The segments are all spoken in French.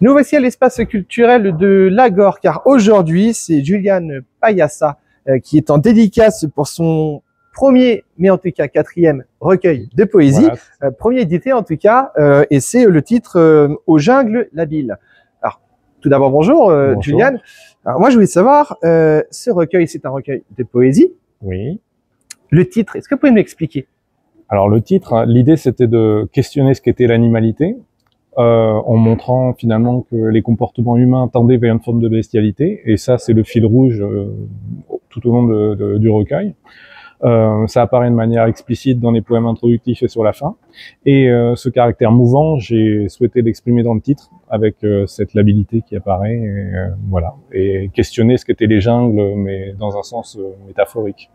Nous voici à l'espace culturel de l'Agore, car aujourd'hui, c'est Juliane Payassa qui est en dédicace pour son premier, mais en tout cas quatrième recueil de poésie, voilà. Premier édité en tout cas, et c'est le titre Aux jungles labiles. Alors, tout d'abord, bonjour, bonjour Juliane. Alors moi, je voulais savoir, ce recueil, c'est un recueil de poésie. Oui. Le titre, est-ce que vous pouvez m'expliquer? Alors le titre, l'idée c'était de questionner ce qu'était l'animalité, en montrant finalement que les comportements humains tendaient vers une forme de bestialité, et ça c'est le fil rouge tout au long du recueil. Ça apparaît de manière explicite dans les poèmes introductifs et sur la fin, et ce caractère mouvant, j'ai souhaité l'exprimer dans le titre avec cette labilité qui apparaît, et, voilà, et questionner ce qu'étaient les jungles, mais dans un sens métaphorique.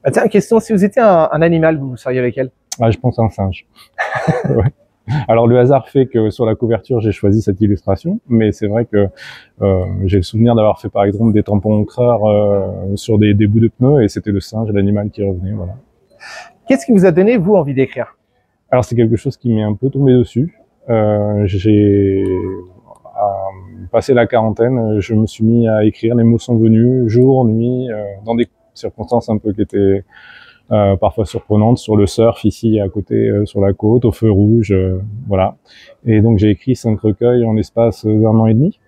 Ah, tiens, question, si vous étiez un animal, vous seriez lequel? Ah, je pense à un singe. Ouais. Alors le hasard fait que sur la couverture j'ai choisi cette illustration, mais c'est vrai que j'ai le souvenir d'avoir fait par exemple des tampons encreurs sur des bouts de pneus, et c'était le singe, l'animal qui revenait, voilà. Qu'est-ce qui vous a donné, vous, envie d'écrire? Alors c'est quelque chose qui m'est un peu tombé dessus. J'ai passé la quarantaine, je me suis mis à écrire, les mots sont venus, jour, nuit, dans des circonstances un peu qui étaient parfois surprenantes, sur le surf ici à côté, sur la côte, au feu rouge, voilà. Et donc j'ai écrit 5 recueils en l'espace d'1 an et demi,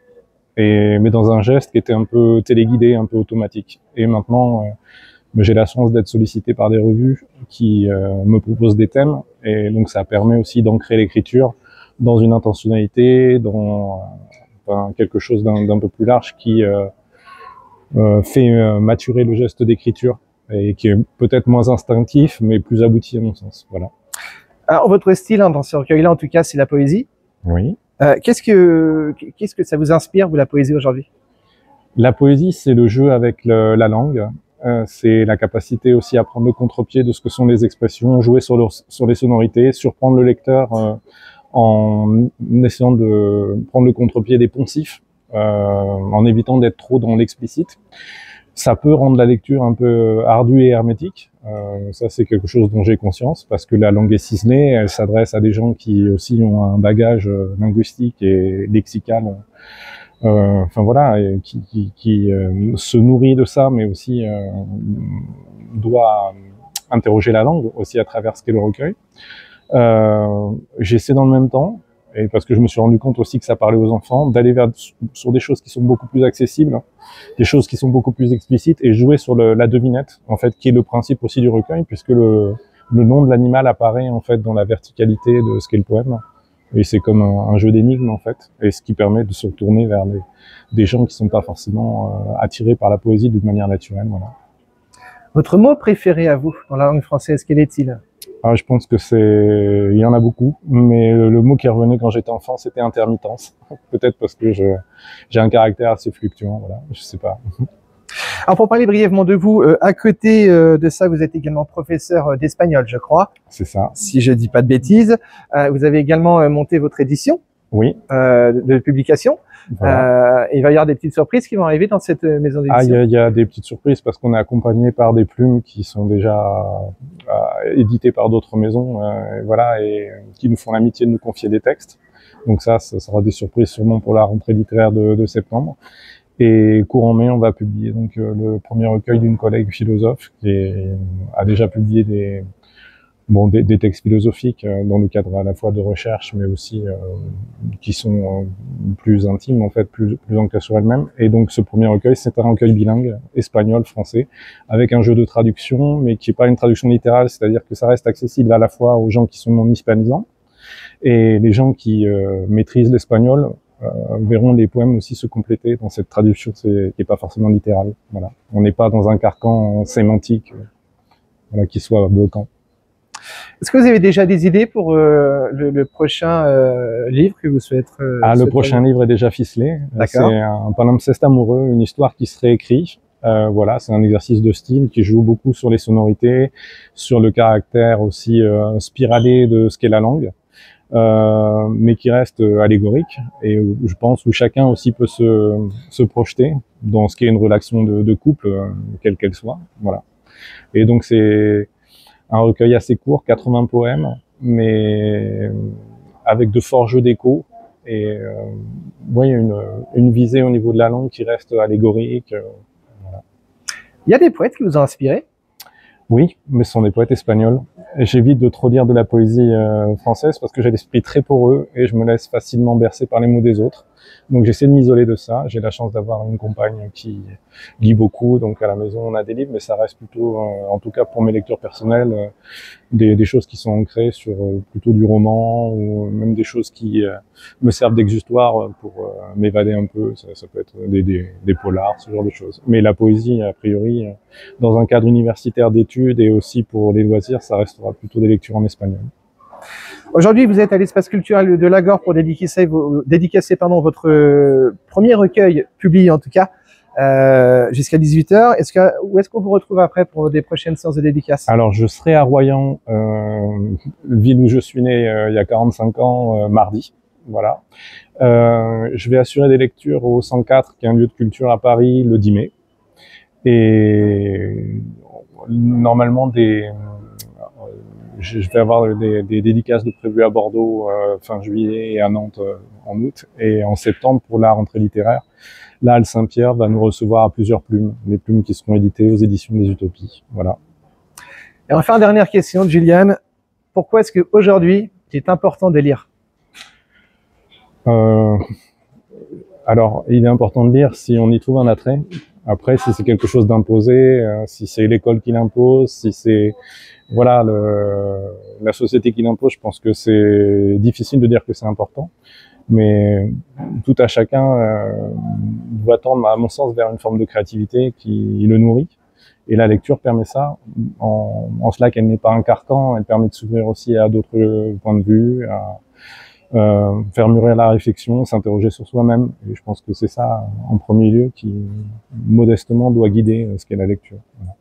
mais dans un geste qui était un peu téléguidé, un peu automatique. Et maintenant, j'ai la chance d'être sollicité par des revues qui me proposent des thèmes, et donc ça permet aussi d'ancrer l'écriture dans une intentionnalité, dans quelque chose d'un peu plus large qui fait maturer le geste d'écriture, et qui est peut-être moins instinctif, mais plus abouti à mon sens. Voilà. Alors, votre style, hein, dans ce recueil-là, en tout cas, c'est la poésie. Oui. Qu'est-ce que ça vous inspire, vous, la poésie, aujourd'hui? La poésie, c'est le jeu avec la langue. C'est la capacité aussi à prendre le contre-pied de ce que sont les expressions, jouer sur les sonorités, surprendre le lecteur en essayant de prendre le contre-pied des poncifs, en évitant d'être trop dans l'explicite. Ça peut rendre la lecture un peu ardue et hermétique. Ça, c'est quelque chose dont j'ai conscience, parce que la langue est ciselée, elle s'adresse à des gens qui aussi ont un bagage linguistique et lexical, enfin voilà, et qui se nourrit de ça, mais aussi doit interroger la langue aussi à travers ce qu'est le recueil. J'essaie dans le même temps, et parce que je me suis rendu compte aussi que ça parlait aux enfants, d'aller sur des choses qui sont beaucoup plus accessibles, des choses qui sont beaucoup plus explicites, et jouer sur la devinette, en fait, qui est le principe aussi du recueil, puisque le nom de l'animal apparaît en fait dans la verticalité de ce qu'est le poème, et c'est comme un jeu d'énigmes en fait, et ce qui permet de se retourner vers des gens qui sont pas forcément attirés par la poésie d'une manière naturelle, voilà. Votre mot préféré à vous dans la langue française, quel est-il? Je pense que il y en a beaucoup, mais le mot qui revenait quand j'étais enfant, c'était intermittence. Peut-être parce que j'ai un caractère assez fluctuant, voilà, je sais pas. Alors pour parler brièvement de vous, à côté de ça, vous êtes également professeur d'espagnol, je crois. C'est ça. Si je dis pas de bêtises. Vous avez également monté votre édition. Oui. De publication. Voilà. Il va y avoir des petites surprises qui vont arriver dans cette maison d'édition. Il y a des petites surprises parce qu'on est accompagné par des plumes qui sont déjà éditées par d'autres maisons, voilà, et qui nous font l'amitié de nous confier des textes. Donc ça sera des surprises sûrement pour la rentrée littéraire de septembre. Et courant mai, on va publier donc le premier recueil d'une collègue philosophe qui a déjà publié des textes philosophiques dans le cadre à la fois de recherche, mais aussi qui sont plus intimes, en fait, plus ancrés sur elles-mêmes. Et donc ce premier recueil, c'est un recueil bilingue, espagnol-français, avec un jeu de traduction, mais qui est pas une traduction littérale, c'est-à-dire que ça reste accessible à la fois aux gens qui sont non hispanisants, et les gens qui maîtrisent l'espagnol verront les poèmes aussi se compléter dans cette traduction qui est pas forcément littérale. Voilà. On n'est pas dans un carcan sémantique voilà, qui soit bloquant. Est-ce que vous avez déjà des idées pour le prochain livre que vous souhaitez le prochain livre est déjà ficelé. C'est un palimpseste amoureux, une histoire qui se réécrit. Voilà, c'est un exercice de style qui joue beaucoup sur les sonorités, sur le caractère aussi spiralé de ce qu'est la langue, mais qui reste allégorique, et je pense où chacun aussi peut se projeter dans ce qu'est une relation de couple, quelle qu'elle soit. Voilà. Et donc c'est un recueil assez court, 80 poèmes, mais avec de forts jeux d'écho, et oui, une visée au niveau de la langue qui reste allégorique. Voilà. Il y a des poètes qui vous ont inspiré? Oui, mais ce sont des poètes espagnols. Et j'évite de trop lire de la poésie française parce que j'ai l'esprit très poreux et je me laisse facilement bercer par les mots des autres. Donc j'essaie de m'isoler de ça. J'ai la chance d'avoir une compagne qui lit beaucoup, donc à la maison on a des livres, mais ça reste plutôt, en tout cas pour mes lectures personnelles, des choses qui sont ancrées sur plutôt du roman ou même des choses qui me servent d'exutoire pour m'évader un peu. Ça peut être des polars, ce genre de choses. Mais la poésie, a priori, dans un cadre universitaire d'études et aussi pour les loisirs, ça restera plutôt des lectures en espagnol. Aujourd'hui, vous êtes à l'espace culturel de Lagor pour dédicacer votre premier recueil publié en tout cas jusqu'à 18h. Où est-ce qu'on vous retrouve après pour des prochaines séances de dédicaces? Alors, je serai à Royan, ville où je suis né il y a 45 ans, mardi. Voilà. Je vais assurer des lectures au 104, qui est un lieu de culture à Paris, le 10 mai. Et normalement, je vais avoir des dédicaces de prévues à Bordeaux fin juillet et à Nantes en août. Et en septembre, pour la rentrée littéraire, la Halle Saint-Pierre va nous recevoir à plusieurs plumes, les plumes qui seront éditées aux éditions des Utopies. Voilà. Et enfin, dernière question, Julian. Pourquoi est-ce qu'aujourd'hui, il est important de lire? Alors, il est important de lire si on y trouve un attrait. Après, si c'est quelque chose d'imposé, si c'est l'école qui l'impose, si c'est voilà la société qui l'impose, je pense que c'est difficile de dire que c'est important. Mais tout à chacun doit tendre, à mon sens, vers une forme de créativité qui le nourrit. Et la lecture permet ça, en cela qu'elle n'est pas un carcan, elle permet de s'ouvrir aussi à d'autres points de vue, à faire mûrir la réflexion, s'interroger sur soi-même. Et je pense que c'est ça, en premier lieu, qui modestement doit guider ce qu'est la lecture. Voilà.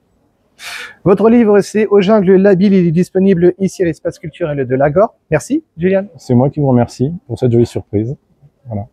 Votre livre, c'est Aux jungles labiles, il est disponible ici à l'espace culturel de Lagor. Merci, Julian. C'est moi qui vous remercie pour cette jolie surprise. Voilà.